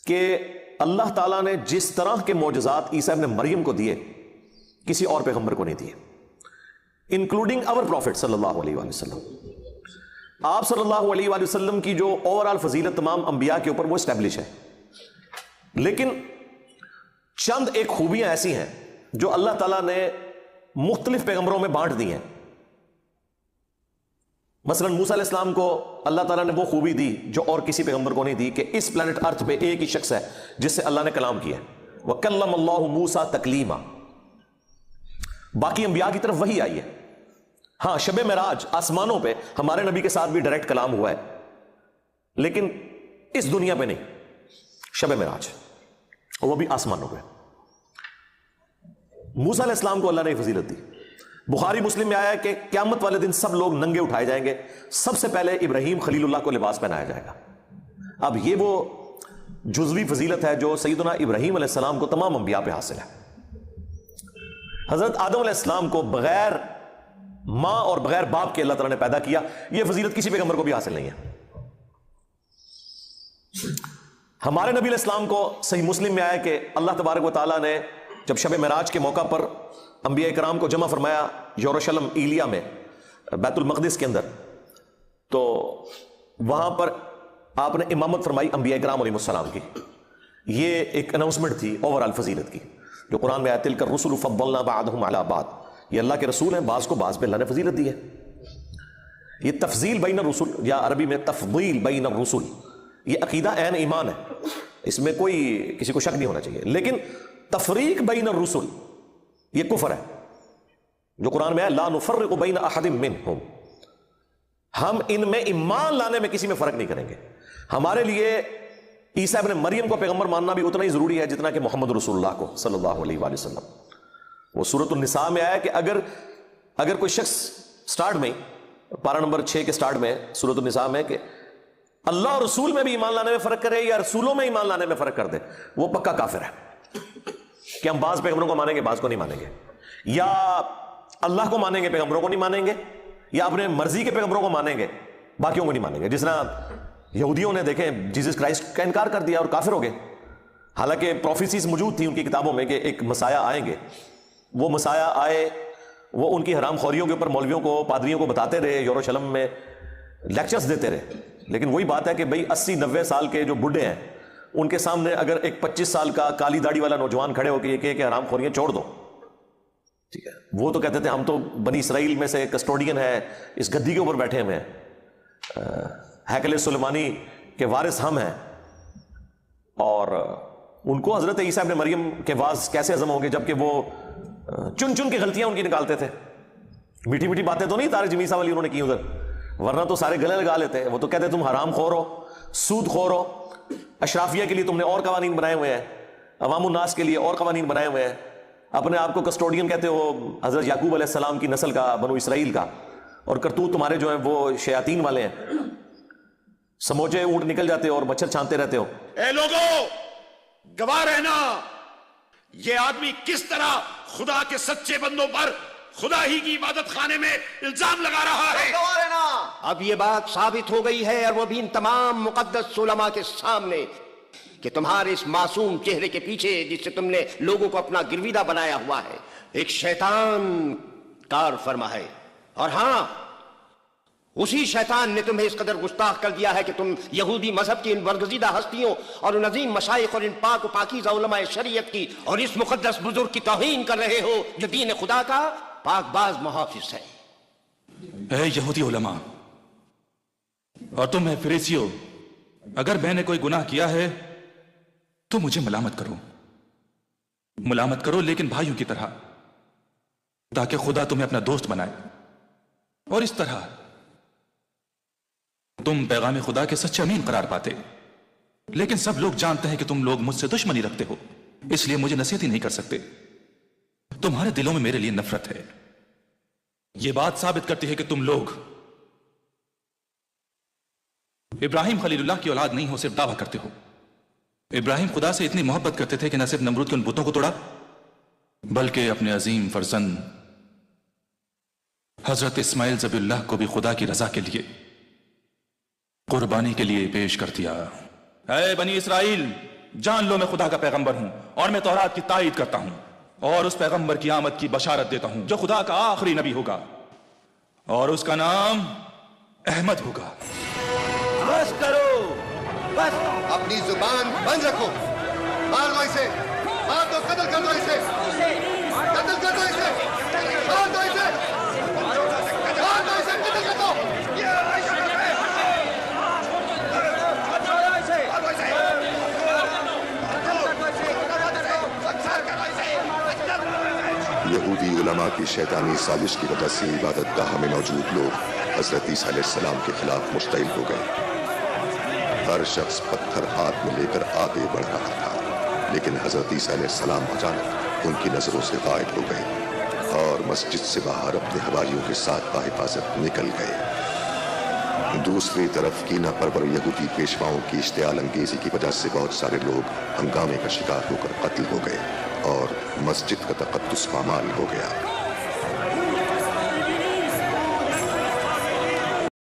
کہ اللہ تعالیٰ نے جس طرح کے معجزات عیسیٰ ابن مریم کو دیے کسی اور پیغمبر کو نہیں دیے، انکلوڈنگ اور پروفٹ صلی اللہ علیہ وآلہ وسلم۔ آپ صلی اللہ علیہ وآلہ وسلم کی جو اوورآل فضیلت تمام انبیاء کے اوپر وہ اسٹیبلش ہے، لیکن چند ایک خوبیاں ایسی ہیں جو اللہ تعالیٰ نے مختلف پیغمبروں میں بانٹ دی ہیں۔ مثلا موسیٰ علیہ السلام کو اللہ تعالیٰ نے وہ خوبی دی جو اور کسی پیغمبر کو نہیں دی، کہ اس پلانٹ ارتھ پہ ایک ہی شخص ہے جس سے اللہ نے کلام کیا ہے، وَكَلَّمَ اللَّهُ مُوسَىٰ تَكْلِيمًا۔ باقی انبیاء کی طرف وہی آئی ہے۔ ہاں، شب معراج آسمانوں پہ ہمارے نبی کے ساتھ بھی ڈائریکٹ کلام ہوا ہے، لیکن اس دنیا پہ نہیں، شب معراج، اور وہ بھی آسمانوں پہ۔ موسیٰ علیہ السلام کو اللہ نے فضیلت دی۔ بخاری مسلم میں آیا ہے کہ قیامت والے دن سب لوگ ننگے اٹھائے جائیں گے، سب سے پہلے ابراہیم خلیل اللہ کو لباس پہنایا جائے گا۔ اب یہ وہ جزوی فضیلت ہے جو سیدنا ابراہیم علیہ السلام کو تمام انبیاء پہ حاصل ہے۔ حضرت آدم علیہ السلام کو بغیر ماں اور بغیر باپ کے اللہ تعالیٰ نے پیدا کیا، یہ فضیلت کسی پیغمبر کو بھی حاصل نہیں ہے۔ ہمارے نبی علیہ السلام کو صحیح مسلم میں آیا کہ اللہ تبارک و تعالیٰ نے جب شب معراج کے موقع پر انبیاء کرام کو جمع فرمایا یروشلم ایلیا میں، بیت المقدس کے اندر، تو وہاں پر آپ نے امامت فرمائی انبیاء کرام علیہ السلام کی۔ یہ ایک اناؤنسمنٹ تھی اوورآل فضیلت کی، جو قرآن میں آیا تلک الرسل فضلنا بعضهم علی بعض، یہ اللہ کے رسول ہیں، بعض کو بعض پہ اللہ نے فضیلت دی ہے۔ یہ تفضیل بین الرسل یا عربی میں تفضیل بین الرسل، یہ عقیدہ عین ایمان ہے، اس میں کوئی کسی کو شک نہیں ہونا چاہیے۔ لیکن تفریق بین الرسل یہ کفر ہے، جو قرآن میں ہے لا نفرق بین احد منہم، ہم ان میں ایمان لانے میں کسی میں فرق نہیں کریں گے۔ ہمارے لیے عیسیٰ ابن مریم کو پیغمبر ماننا بھی اتنا ہی ضروری ہے جتنا کہ محمد رسول اللہ کو صلی اللہ علیہ وآلہ وسلم۔ وہ سورۃ النساء میں آیا کہ اگر کوئی شخص سٹارٹ میں پارہ نمبر 6 کے سٹارٹ میں سورۃ النساء میں کہ اللہ اور رسول میں بھی ایمان لانے میں فرق کرے یا رسولوں میں ایمان لانے میں فرق کر دے، وہ پکا کافر ہے، کہ ہم بعض پیغمبروں کو مانیں گے بعض کو نہیں مانیں گے، یا اللہ کو مانیں گے پیغمبروں کو نہیں مانیں گے، یا اپنے مرضی کے پیغمبروں کو مانیں گے باقیوں کو نہیں مانیں گے۔ جس طرح یہودیوں نے دیکھیں جیسس کرائسٹ کا انکار کر دیا اور کافر ہو گئے، حالانکہ پروفیسیز موجود تھیں ان کی کتابوں میں کہ ایک مسایہ آئیں گے، وہ مسایہ آئے، وہ ان کی حرام خوریوں کے اوپر مولویوں کو پادریوں کو بتاتے رہے، یروشلم میں لیکچرز دیتے رہے، لیکن وہی بات ہے کہ بھئی 80-90 سال کے جو بڈھے ہیں ان کے سامنے اگر ایک 25 سال کا کالی داڑھی والا نوجوان کھڑے ہو کے یہ کہے کہ حرام خوریاں چھوڑ دو، ٹھیک ہے، وہ تو کہتے تھے ہم تو بنی اسرائیل میں سے کسٹوڈین ہے، اس گدی کے اوپر بیٹھے ہوئے ہیں، ہیکل سلیمانی کے وارث ہم ہیں، اور ان کو حضرت عیسیٰ ابن مریم کے واز کیسے ہضم ہوں گے جبکہ وہ چن کے غلطیاں ان کی نکالتے تھے۔ میٹھی میٹھی باتیں تو نہیں طارق جمیسا والی انہوں نے کی ادھر، ورنہ تو سارے گلے لگا لیتے ہیں۔ وہ تو کہتے تم حرام خور ہو، سود خور ہو، اشرافیہ کے لیے تم نے اور قوانین بنائے ہوئے ہیں، عوام الناس کے لیے اور قوانین بنائے ہوئے ہیں، اپنے آپ کو کسٹوڈین کہتے ہو حضرت یعقوب علیہ السلام کی نسل کا، بنو اسرائیل کا، اور کرتوت تمہارے جو ہیں وہ شیاطین والے ہیں، سموچے اونٹ نکل جاتے ہو اور مچھر چھانتے رہتے ہو۔ اے لوگو گواہ رہنا، یہ آدمی کس طرح خدا کے سچے بندوں پر خدا ہی کی عبادت خانے میں الزام لگا رہا ہے۔ گواہ رہنا، اب یہ بات ثابت ہو گئی ہے، اور وہ بھی ان تمام مقدس علماء کے سامنے، کہ تمہارے اس معصوم چہرے کے پیچھے جس سے تم نے لوگوں کو اپنا گرویدہ بنایا ہوا ہے، ایک شیطان کار فرما ہے، اور ہاں اسی شیطان نے تمہیں اس قدر گستاخ کر دیا ہے کہ تم یہودی مذہب کی ان برگزیدہ ہستیوں اور ان عظیم مشائخ اور ان پاک و پاکیزہ علماء شریعت کی اور اس مقدس بزرگ کی توہین کر رہے ہو جو دین خدا کا پاک باز محافظ ہے۔ اے یہودی علماء اور تم فریسیو، اگر میں نے کوئی گناہ کیا ہے تو مجھے ملامت کرو لیکن بھائیوں کی طرح، تاکہ خدا تمہیں اپنا دوست بنائے، اور اس طرح تم پیغام خدا کے سچے امین قرار پاتے۔ لیکن سب لوگ جانتے ہیں کہ تم لوگ مجھ سے دشمنی رکھتے ہو، اس لیے مجھے نصیحت ہی نہیں کر سکتے، تمہارے دلوں میں میرے لیے نفرت ہے۔ یہ بات ثابت کرتی ہے کہ تم لوگ ابراہیم خلیل اللہ کی اولاد نہیں ہو، صرف دعویٰ کرتے ہو۔ ابراہیم خدا سے اتنی محبت کرتے تھے کہ نہ صرف نمرود کے ان بتوں کو توڑا، بلکہ اپنے عظیم فرزند حضرت اسماعیل ذبیح اللہ کو بھی خدا کی رضا کے لیے قربانی کے لیے پیش کر دیا۔ اے بنی اسرائیل، جان لو میں خدا کا پیغمبر ہوں اور میں تورات کی تائید کرتا ہوں اور اس پیغمبر کی آمد کی بشارت دیتا ہوں جو خدا کا آخری نبی ہوگا اور اس کا نام احمد ہوگا۔ بس کرو، بس اپنی زبان بند رکھو، مار دو اسے، مار دو، قتل کر دو اسے، قتل کر دو اسے، مار دو اسے، مار دو اسے، قتل کر دو۔ یہودی علماء کی شیطانی سازش کی وجہ سے عبادت گاہ میں موجود لوگ حضرت عیسیٰ علیہ السلام کے خلاف مشتعل ہو گئے۔ ہر شخص پتھر ہاتھ میں لے کر آگے بڑھ رہا تھا، لیکن حضرت عیسیٰ علیہ السلام اچانک ان کی نظروں سے غائب ہو گئے اور مسجد سے باہر اپنے حواریوں کے ساتھ بحفاظت نکل گئے۔ دوسری طرف کینہ پرور یہودی پیشواؤں کی اشتعال انگیزی کی وجہ سے بہت سارے لوگ ہنگامے کا شکار ہو کر قتل ہو گئے اور مسجد کا تقدس پامال ہو گیا۔